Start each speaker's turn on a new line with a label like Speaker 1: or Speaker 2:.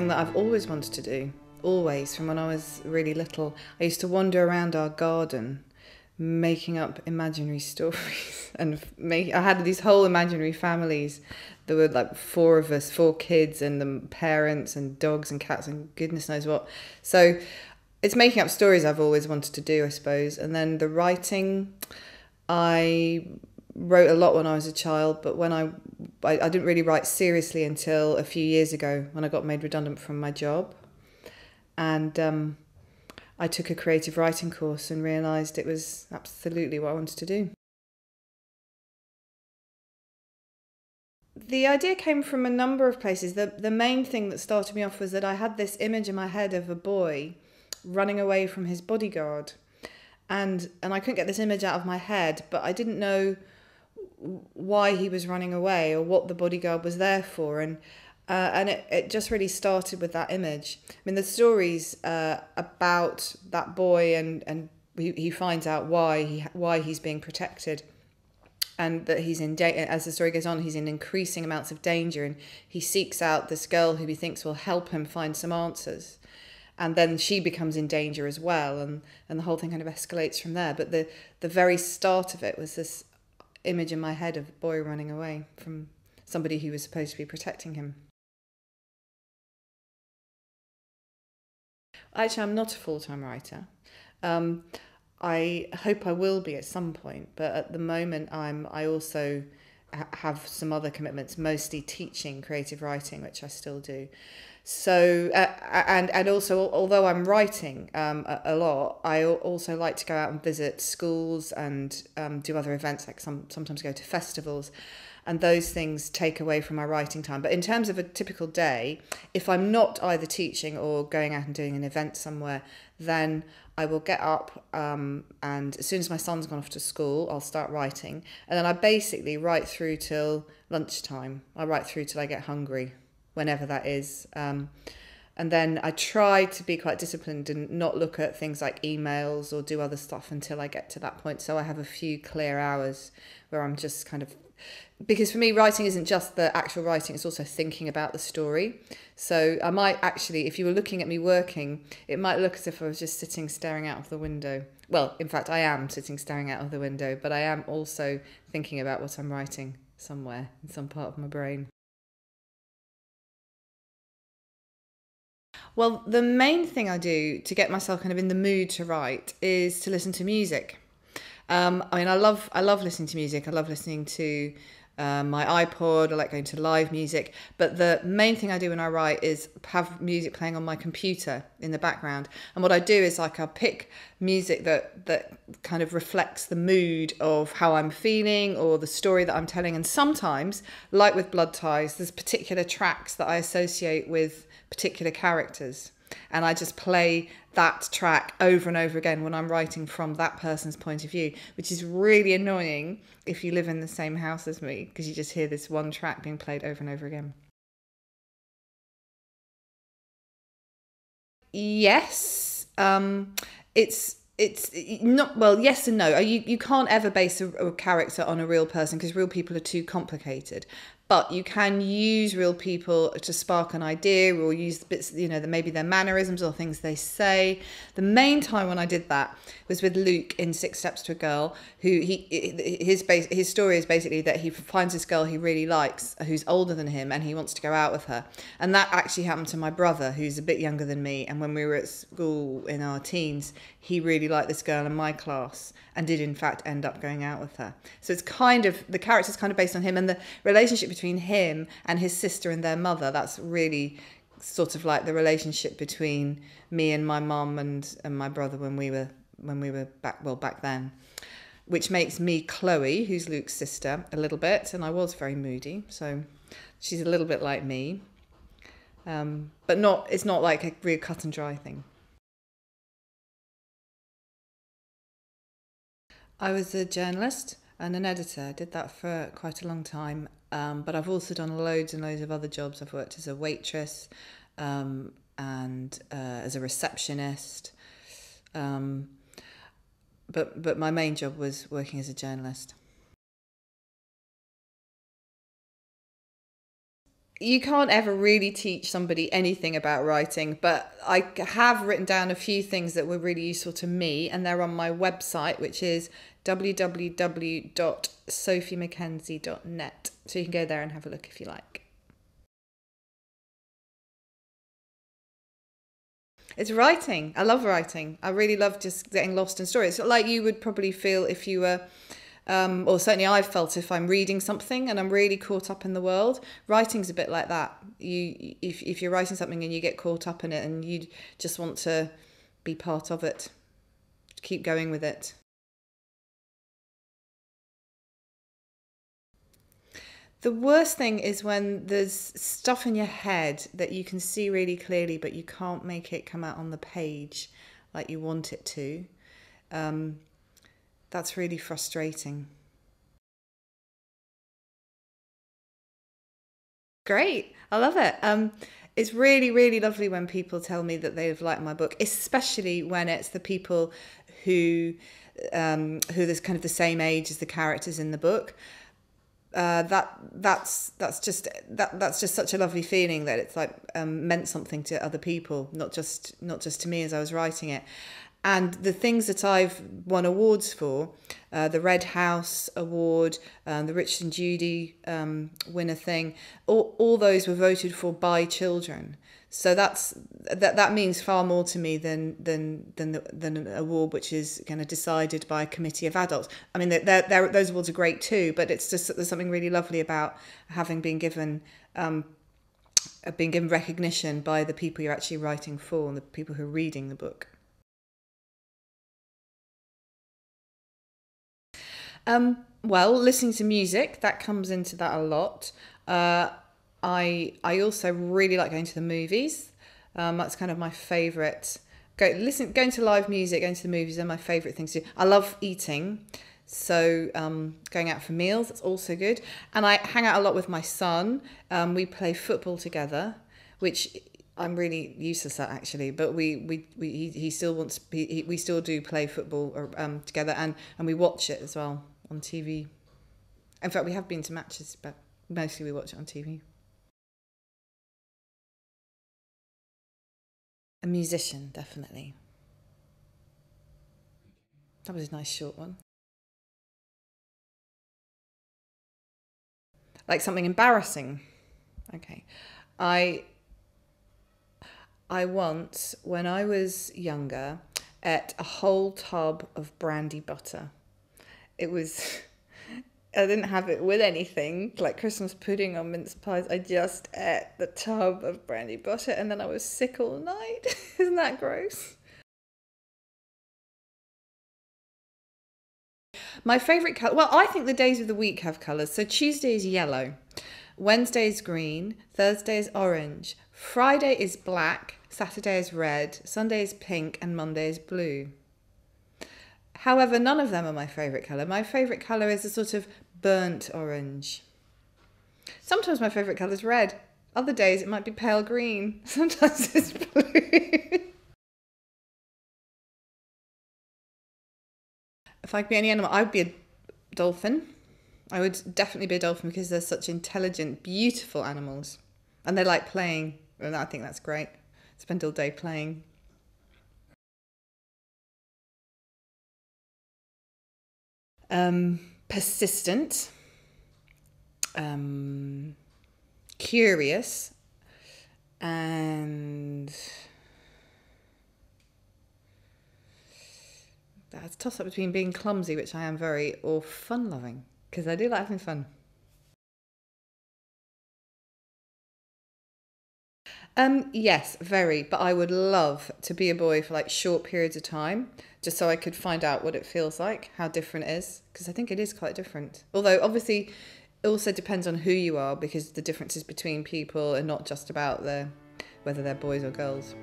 Speaker 1: something that I've always wanted to do, always, from when I was really little. I used to wander around our garden making up imaginary stories and I had these whole imaginary families. There were like 4 of us, 4 kids and the parents and dogs and cats and goodness knows what. So it's making up stories I've always wanted to do, I suppose. And then the writing, I wrote a lot when I was a child, but when I didn't really write seriously until a few years ago when I got made redundant from my job. And I took a creative writing course and realised it was absolutely what I wanted to do. The idea came from a number of places. The main thing that started me off was that I had this image in my head of a boy running away from his bodyguard. And I couldn't get this image out of my head, but I didn't know why he was running away or what the bodyguard was there for. And it just really started with that image. I mean, the story's about that boy and he finds out why he's being protected. And that he's in as the story goes on, he's in increasing amounts of danger, and he seeks out this girl who he thinks will help him find some answers, and then she becomes in danger as well, and the whole thing kind of escalates from there. But the very start of it was this image in my head of a boy running away from somebody who was supposed to be protecting him. Actually, I'm not a full-time writer. I hope I will be at some point, but at the moment I also have some other commitments, mostly teaching creative writing, which I still do. So and also, although I'm writing a lot, I also like to go out and visit schools and do other events, like sometimes go to festivals, and those things take away from my writing time. But in terms of a typical day, if I'm not either teaching or going out and doing an event somewhere, then I will get up and as soon as my son's gone off to school, I'll start writing. And then I basically write through till lunchtime. I write through till I get hungry, whenever that is. And then I try to be quite disciplined and not look at things like emails or do other stuff until I get to that point. So I have a few clear hours where I'm just kind of... Because for me, writing isn't just the actual writing, it's also thinking about the story. So I might actually, if you were looking at me working, it might look as if I was just sitting staring out of the window. Well, in fact, I am sitting staring out of the window, but I am also thinking about what I'm writing somewhere in some part of my brain. Well, the main thing I do to get myself kind of in the mood to write is to listen to music. I mean, I love listening to music. I love listening to my iPod. I like going to live music. But the main thing I do when I write is have music playing on my computer in the background. And what I do is I'll pick music that kind of reflects the mood of how I'm feeling or the story that I'm telling. And sometimes, like with Blood Ties, there's particular tracks that I associate with particular characters. And I just play that track over and over again when I'm writing from that person's point of view, which is really annoying if you live in the same house as me, because you just hear this one track being played over and over again. Yes, it's not, well, yes and no. You can't ever base a character on a real person because real people are too complicated. But you can use real people to spark an idea or use bits, maybe their mannerisms or things they say. The main time when I did that was with Luke in Six Steps to a Girl, who his story is basically that he finds this girl he really likes who's older than him and he wants to go out with her. And that actually happened to my brother, who's a bit younger than me. And when we were at school in our teens, he really liked this girl in my class and did in fact end up going out with her. So it's kind of, the character's kind of based on him, and the relationship between him and his sister and their mother, that's really sort of like the relationship between me and my mum and my brother when we were back then, which makes me Chloe, who's Luke's sister, a little bit, and I was very moody, so she's a little bit like me, but it's not like a real cut and dry thing. I was a journalist and an editor. I did that for quite a long time. But I've also done loads and loads of other jobs. I've worked as a waitress and as a receptionist. But my main job was working as a journalist. you can't ever really teach somebody anything about writing, but I have written down a few things that were really useful to me, and they're on my website, which is www.sophiemckenzie.net. So you can go there and have a look if you like. It's writing. I love writing. I really love just getting lost in stories. It's like you would probably feel if you were, or certainly I've felt if I'm reading something and I'm really caught up in the world. Writing's a bit like that. If you're writing something and you get caught up in it and you just want to be part of it, keep going with it. The worst thing is when there's stuff in your head that you can see really clearly, but you can't make it come out on the page like you want it to. That's really frustrating. Great. I love it. It's really, really lovely when people tell me that they've liked my book, especially when it's the people who there's kind of the same age as the characters in the book. That's just such a lovely feeling that it's like meant something to other people, not just to me as I was writing it. And the things that I've won awards for, the Red House Award, the Richard and Judy winner thing, all those were voted for by children. So that means far more to me than an award which is kind of decided by a committee of adults. I mean, those awards are great too, but it's just there's something really lovely about having been given recognition by the people you're actually writing for and the people who are reading the book. Well, listening to music, that comes into that a lot. I also really like going to the movies. That's kind of my favourite. Going to live music, going to the movies are my favourite things to do. I love eating, so going out for meals, that's also good. And I hang out a lot with my son. We play football together, which I'm really useless at actually, but he still wants. We still do play football together, and we watch it as well on TV. In fact, we have been to matches, but mostly we watch it on TV. A musician, definitely. That was a nice short one. Like something embarrassing. Okay. I once, when I was younger, ate a whole tub of brandy butter. It was, I didn't have it with anything, like Christmas pudding or mince pies. I just ate the tub of brandy butter and then I was sick all night. Isn't that gross? My favourite colour, well, I think the days of the week have colours. So Tuesday is yellow, Wednesday is green, Thursday is orange, Friday is black, Saturday is red, Sunday is pink, and Monday is blue. However, none of them are my favourite colour. My favourite colour is a sort of burnt orange. Sometimes my favourite colour is red. Other days it might be pale green. Sometimes it's blue. If I could be any animal, I would be a dolphin. I would definitely be a dolphin because they're such intelligent, beautiful animals. And they like playing. And I think that's great. Spend all day playing. Persistent. Curious. And that's a toss-up between being clumsy, which I am very, or fun-loving, because I do like having fun. Yes, very, but I would love to be a boy for like short periods of time, just so I could find out what it feels like, how different it is, because I think it is quite different. Although obviously it also depends on who you are, because the differences between people are not just about whether they're boys or girls.